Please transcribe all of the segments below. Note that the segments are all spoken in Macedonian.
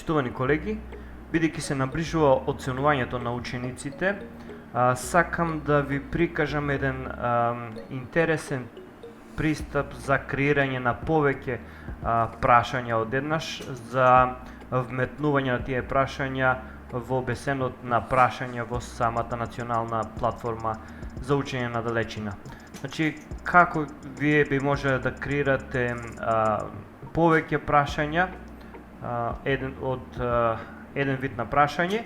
Почитувани колеги, бидејќи се наближува оценувањето на учениците, сакам да ви прикажам еден интересен пристап за креирање на повеќе прашања одеднаш, за вметнување на тие прашања во бесенот на прашања во самата национална платформа за учење на далечина. Значи, како вие би можеле да креирате повеќе прашања, еден вид на прашање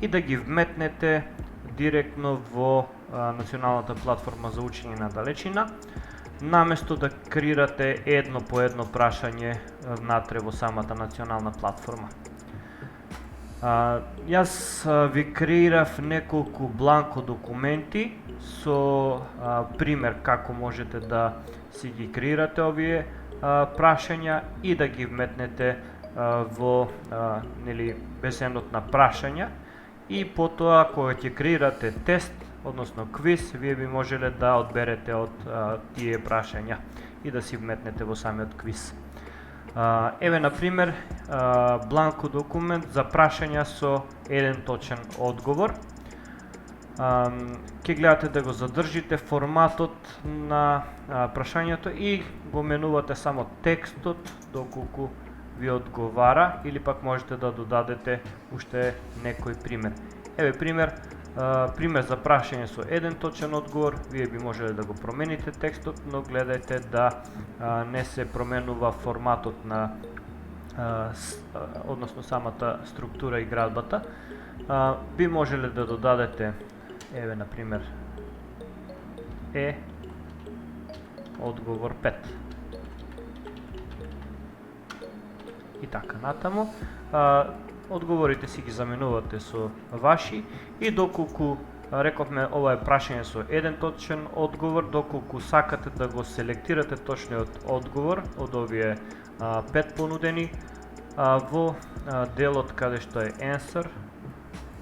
и да ги вметнете директно во националната платформа за учење на далечина, наместо да креирате едно по едно прашање внатре во самата национална платформа. Јас ви креирав неколку бланко документи со пример како можете да си ги креирате овие прашања и да ги вметнете во бесенот на прашања, и потоа кога ќе креирате тест, односно квиз, вие би можеле да одберете од тие прашања и да си вметнете во самиот квиз. Еве, например, бланко документ за прашања со еден точен одговор. Ќе гледате да го задржите форматот на прашањето и го менувате само текстот доколку ви одговара, или пак можете да додадете уште некој пример. Еве пример за прашање со еден точен одговор. Вие би можеле да го промените текстот, но гледајте да не се променува форматот на односно самата структура и градбата. Би можеле да додадете, еве например, одговор 5. И така натаму. Одговорите си ги заменувате со ваши, и доколку рековме ова е прашање со еден точен одговор, доколку сакате да го селектирате точниот одговор од овие 5 понудени, во делот каде што е answer,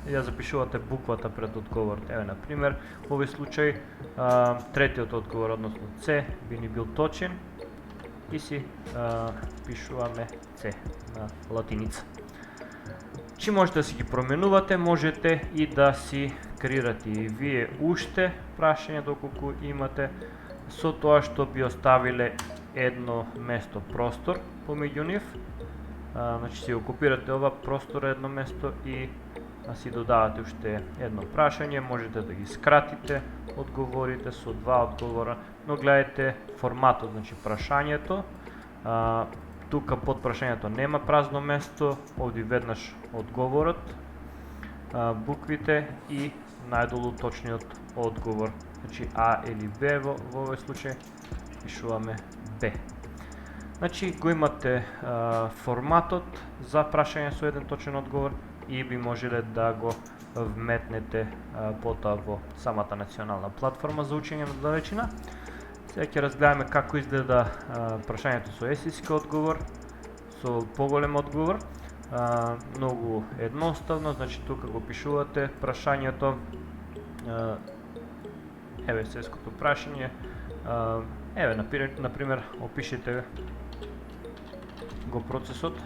ја запишувате буквата пред одговорот. Еве например, во овој случај третиот одговор, односно C, би ни бил точен и си пишуваме C на латиница. Чи можете да си ги променувате, можете и да си креирате и вие уште прашање доколку имате, со тоа што би оставиле едно место простор помеѓу нив. Значи си окупирате ова простор едно место и си додавате уште едно прашање, можете да ги скратите одговорите со два одговора, но гледајте форматот, значи прашањето. Тука под прашањето нема празно место, овде веднаш одговорот, буквите и најдолу точниот одговор. Значи А или Б во овој случај пишуваме Б. Значи го имате форматот за прашање со еден точен одговор и би можеле да го вметнете потоа во самата национална платформа за учење на далечина. Сега ќе разгледаме како изгледа прашањето со есејски одговор, со поголем одговор. Многу едноставно, значи тука го пишувате прашањето. Еве есејското прашање. Еве например опишете го процесот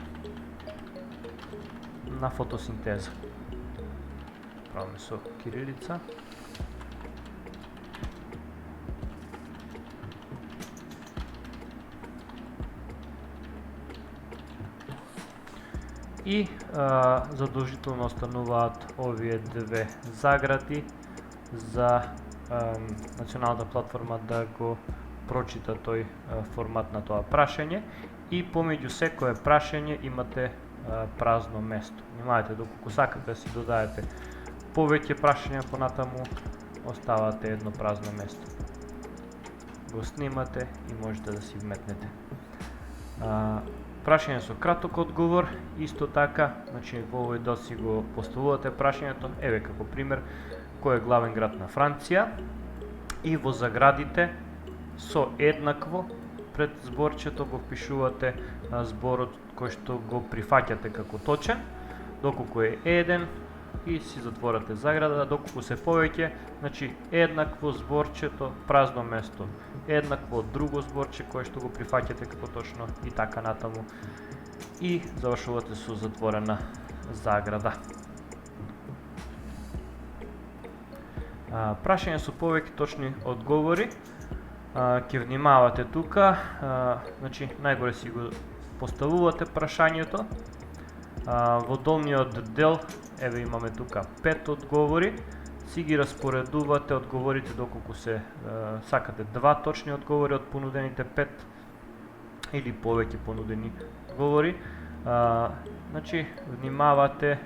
на фотосинтеза. Правиме со кирилица. И задолжително остануваат овие две загради за националната платформа да го прочита тој формат на тоа прашање, и помеѓу секое прашање имате празно место. Внимавајте, доколку сакате да си додадете повеќе прашања понатаму, оставате едно празно место. Го снимате и можете да си вметнете. Прашање со краток одговор, исто така, значи во овој дел си го поставувате прашањето, еве како пример, кој е главен град на Франција, и во заградите со еднакво пред зборчето го впишувате зборот кој што го прифаќате како точен, доколку е еден, и си затворате заграда, доколку се повеќе, значи еднакво зборчето, празно место, еднакво друго зборче кое што го прифаќате како точно, и така натаму. и завршувате со затворена заграда. Прашање со повеќе точни одговори. Ќе внимавате тука, значи најгоре си го поставувате прашањето. Во долниот дел, еве имаме тука 5 одговори, си ги распоредувате одговорите доколку се сакате 2 точни одговори од понудените 5 или повеќе понудени одговори. Значи, внимавате,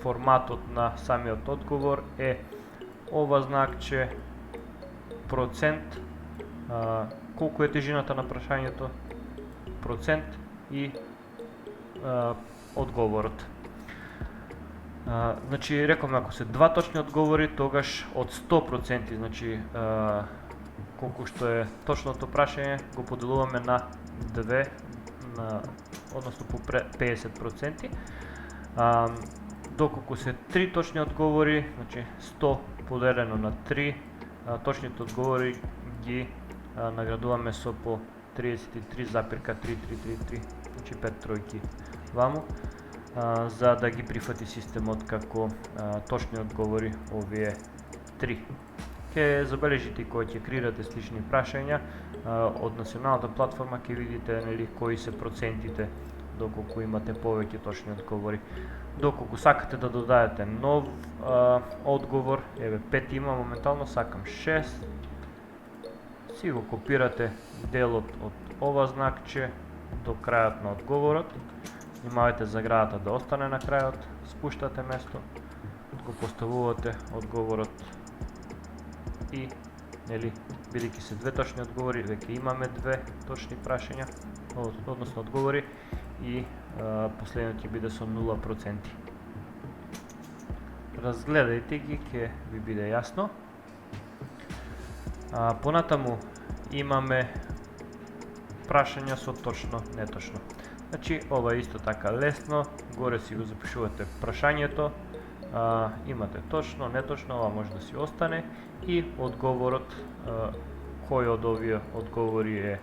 форматот на самиот одговор е ова знакче, процент, колку е тежината на прашањето, процент и одговорот. Значи, рековме, ако се 2 точни одговори, тогаш од 100%, значи колку што е точното прашање, го поделуваме на 2, односно по 50%. Доколку се 3 точни одговори, значи 100 поделено на 3, точните одговори ги наградуваме со по 33,3333, значи 5 тројки ваму, за да ги прифати системот како точни одговори овие 3. Ке забележите кога ќе креирате слични прашања од националната платформа, ќе видите нели кои се процентите доколку имате повеќе точни одговори. Доколку сакате да додадете нов одговор, еве 5 има моментално, сакам 6, си го копирате делот од ова знакче до крајот на одговорот. Внимавајте заградата да остане на крајот, спуштате место, го поставувате одговорот и, нели, бидејќи се 2 точни одговори, веќе имаме 2 точни прашања, односно одговори, и последниот ќе биде со 0%. Разгледајте ги, ќе ви биде јасно. Понатаму имаме прашања со точно, неточно. Значи, ова е исто така лесно, горе си го запишувате прашањето, имате точно, неточно, ова може да си остане, и одговорот, кој од овие одговори е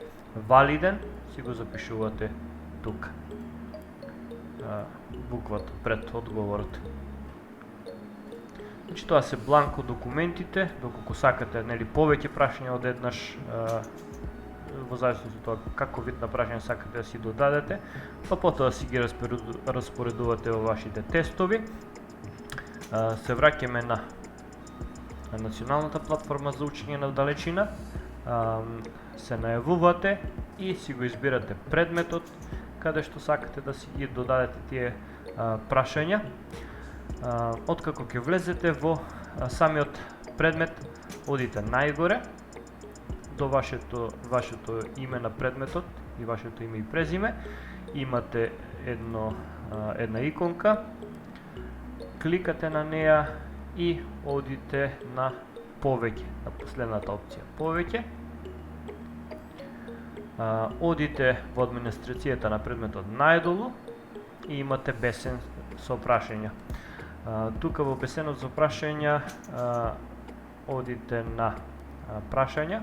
валиден, си го запишувате тука. Буквата пред одговорот. Значи, тоа се бланко документите, доколку сакате нели повеќе прашања од еднаш, во зависност од тоа како вид на прашање сакате да си додадете, па потоа си ги распоредувате во вашите тестови. Се враќаме на националната платформа за учење на далечина, се најавувате и си го избирате предметот каде што сакате да си ги додадете тие прашања. Откако ќе влезете во самиот предмет, одите најгоре до вашето име на предметот и вашето име и презиме. Имате една иконка, кликате на неа и одите на повеќе, на последната опција повеќе. Одите во администрацијата на предметот најдолу и имате бесен со прашања. Тука во бесенот за прашања одите на прашања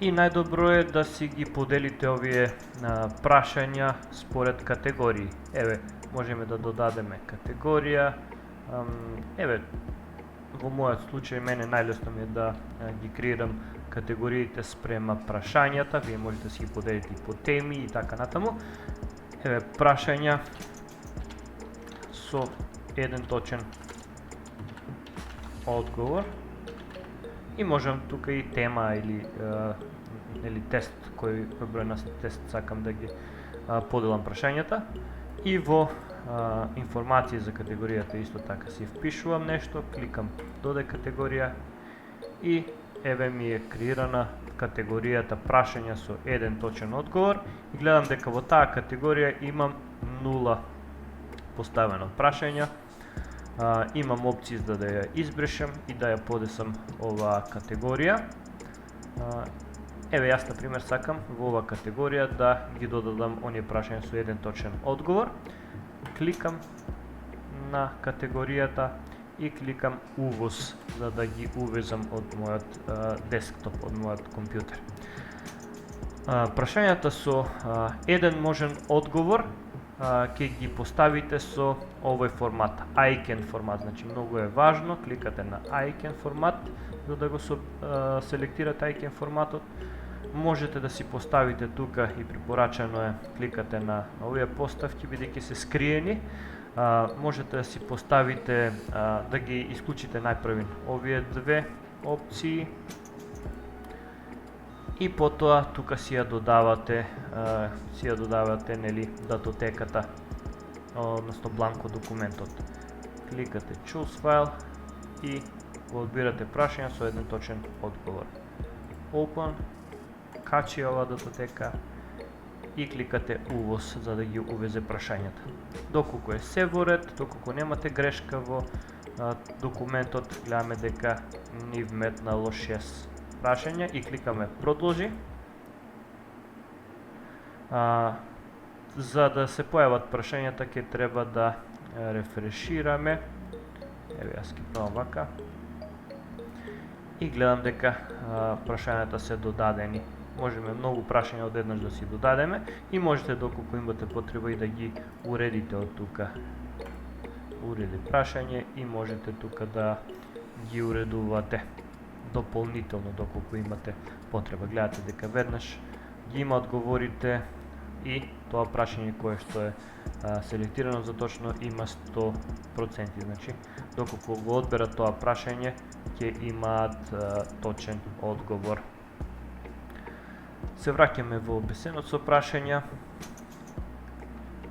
и најдобро е да си ги поделите овие прашања според категории. Еве, можеме да додадеме категорија. Еве, во мојот случај мене најлесно ми е да ги креирам категориите спрема прашањата, вие можете да си ги поделите и по теми и така натаму. Еве, прашања со еден точен одговор и можам тука и тема или тест, кој број на тест сакам да ги поделам прашањата, и во информации за категоријата исто така си впишувам нешто, кликам додај категорија и еве ми е креирана категоријата прашања со еден точен одговор и гледам дека во таа категорија имам 0 поставено прашања. Имам опции да ја избрешам и да ја подесам оваа категорија. Еве, јас на пример сакам во оваа категорија да ги додадам оние прашања со еден точен одговор. Кликам на категоријата и кликам увоз, за да ги увезам од мојот десктоп, од мојот компјутер. Прашањата со еден можен одговор ќе ги поставите со овој формат, icon формат. Значи многу е важно, кликате на icon формат за да го селектирате icon форматот. Можете да си поставите тука и препорачано е кликате на овие поставки бидејќи се скриени. Можете да си поставите да ги исклучите најпрви овие две опции и потоа тука си ја додавате нели датотеката, односно бланко документот. Кликате Choose File и го одбирате прашање со еден точен одговор. Open, качи ова датотека и кликате увоз за да ги увезе прашањата. Доколку е се во ред, доколку немате грешка во документот, гледаме дека ни вметнало 6 прашања и кликаме продолжи. За да се појават прашањата ќе треба да рефрешираме. Еве јас ќе пробам вака. И гледам дека прашањата се додадени. Можеме многу прашања одеднаш да си додадеме и можете доколку имате потреба и да ги уредите од тука. Уреди прашање и можете тука да ги уредувате дополнително доколку имате потреба. Гледате дека веднаш ги има одговорите и тоа прашање кое што е селектирано за точно има 100%. Значи, доколку го одберат тоа прашање, ќе имаат точен одговор. Се враќаме во обесенот со прашања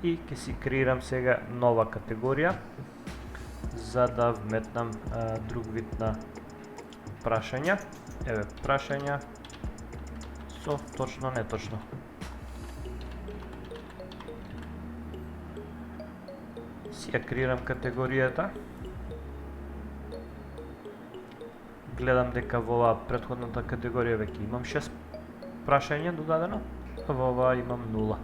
и ќе си креирам сега нова категорија за да вметнам друг вид на прашања. Еве прашања со точно неточно. Си ја креирам категоријата. Гледам дека во оваа претходната категорија веќе имам 6 прашање додадено, а во оваа имам 0.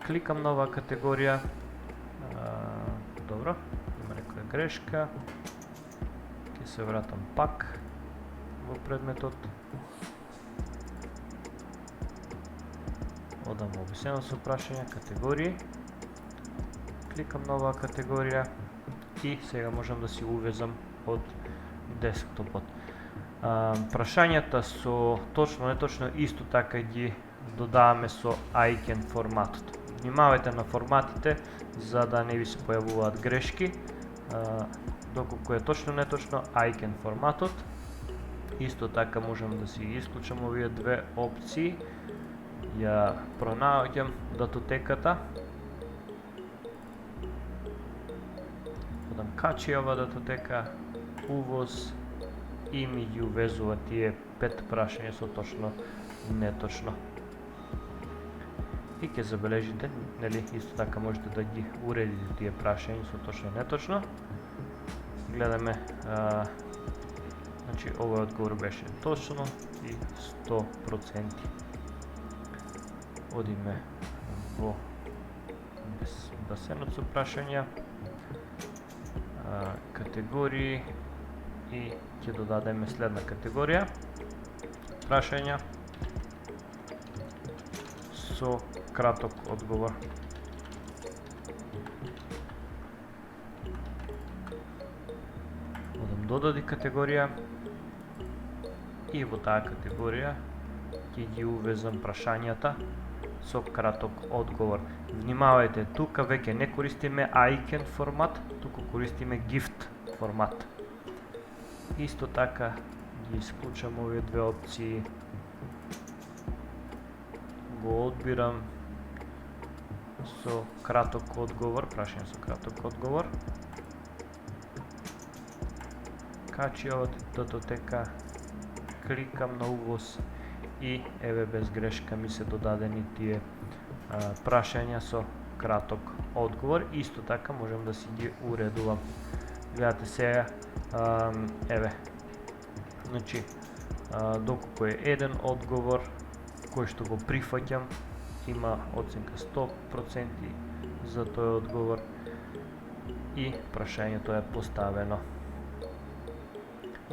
Кликам на оваа категорија. Добро, има некоја грешка. Ќе се вратам пак во предметот. Одам во обесено со прашања, категории. Кликам на оваа категорија и сега можам да си увезам од десктопот. Прашањата со точно неточно исто така ги додаваме со icon форматот. Внимавајте на форматите за да не ви се појавуваат грешки. Доколку е точно неточно icon форматот. Исто така можам да си исклучам овие две опции. Ја пронаоѓам датотеката. Одам качи ова датотека, увоз и ми ги увезува тие 5 прашања со точно неточно. И ќе забележите, нели, исто така можете да ги уредите тие прашања со точно неточно. Гледаме, значи овој одговор беше точно и 100%. Одиме во басенот со прашања, категории и ќе додадеме следна категорија. Прашања со краток одговор. Одам додади категорија и во таа категорија ќе ги увезам прашањата со краток одговор. Внимавајте, тука веќе не користиме icon формат, туку користиме gift формат. Исто така ги исклучам овие две опции. Го одбирам со краток одговор, прашање со краток одговор. Качи ова датотека, кликам на увоз и еве без грешка ми се додадени тие прашања со краток одговор. Исто така можам да си ги уредувам. Гледате сега, еве, значи, доколку е еден одговор кој што го прифаќам, има оценка 100% за тој одговор и прашањето е поставено.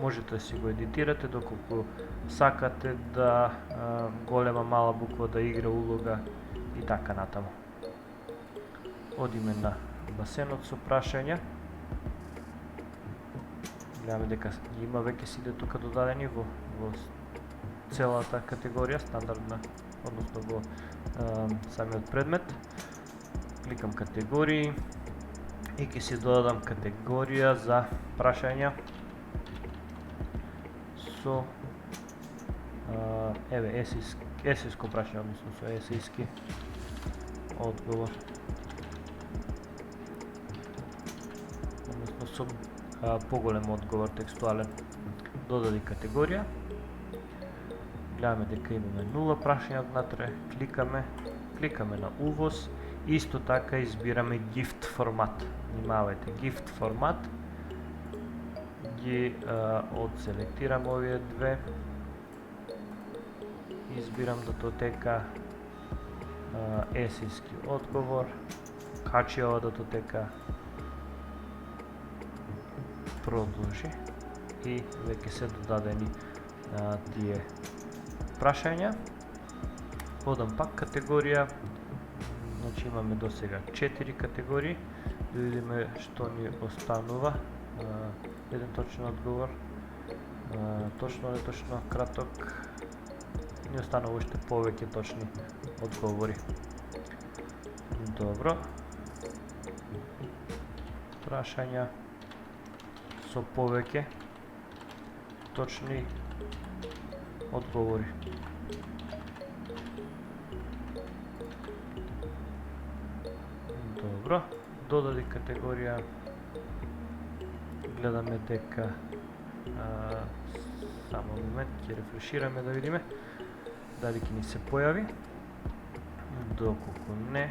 можете да си го едитирате доколку сакате да голема мала буква да игра улога и така натаму. Одиме на басенот со прашања. Гледаме дека има веќе сите тука додадени во целата категорија, стандардна, односно во самиот предмет. Кликам категории и ќе си додадам категорија за прашања со есејско прашање, односно со есејски одговор. Односно со поголем одговор текстуален. Додади категорија. Гледаме дека имаме 0 прашања внатре, кликаме на увоз. Исто така избираме GIFT формат. Внимавајте, GIFT формат. Ги одселектирам овие две. Избирам датотека есејски одговор. Качи ова датотека. Продолжи. И веќе се додадени тие прашања. Одам пак категорија. Значи имаме до сега 4 категории. Да видиме што ни останува. Еден точен одговор. Точно, неточно, краток. Ни останува уште повеќе точни одговори. Добро. Прашања со повеќе точни одговори. Добро, додади категорија. Гледаме дека само момент, ќе рефрешираме да видиме дали ќе ни се појави. Доколку не,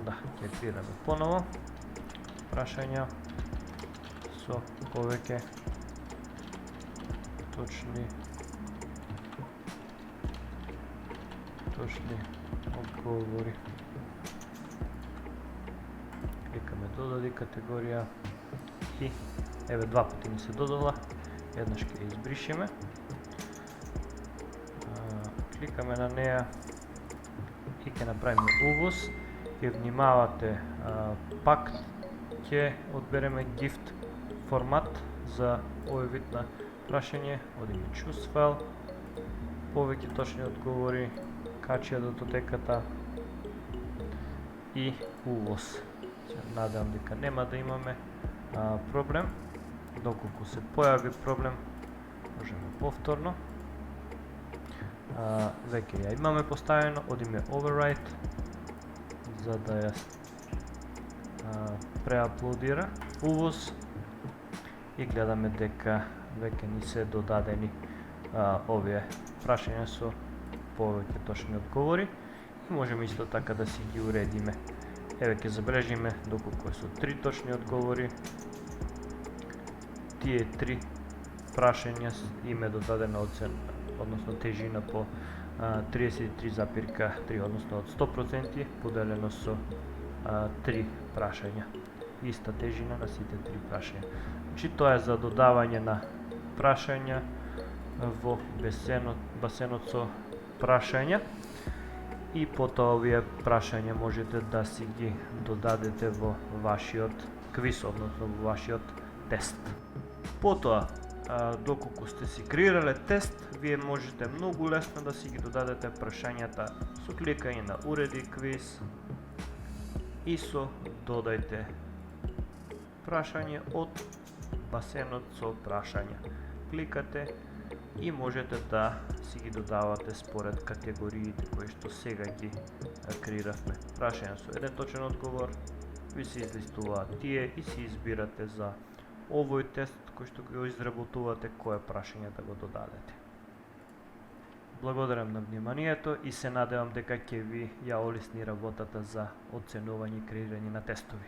да, ќе активираме поново. Прашања со повеќе точни одговори. Кликаме додади категорија и еве два пати ни се додала. Еднаш ќе ја избришеме. Кликаме на неа и ќе направиме увоз. Ќе внимавате, пак ќе одбереме GIFT формат за овој вид на прашање. Одиме Choose File, повеќе точни одговори, качија датотеката и увоз. Надевам дека нема да имаме проблем. Доколку се појави проблем, можеме повторно. Веќе ја имаме поставено, одиме Overwrite за да ја преаплодира увоз и гледаме дека веќе ни се додадени овие прашања со повеќе точни одговори и можеме исто така да си ги уредиме. Еве ќе забележиме доколку со 3 точни одговори, тие 3 прашања име додадена оцена, односно тежина по 33,3, односно од 100% поделено со 3 прашања. Иста тежина на сите 3 прашања. Значи тоа е за додавање на прашања во басенот со прашања и потоа овие прашања можете да си ги додадете во вашиот квиз, односно во вашиот тест. Потоа, доколку сте си креирале тест, вие можете многу лесно да си ги додадете прашањата со кликање на уреди квиз и со додајте прашање од басенот со прашања. Кликате и можете да си ги додавате според категориите кои што сега ги креиравме. Прашања со еден точен одговор, ви се излистуваат тие и си избирате за овој тест кој што го изработувате кое прашање да го додадете. Благодарам на вниманието и се надевам дека ќе ви ја олесни работата за оценување и креирање на тестови.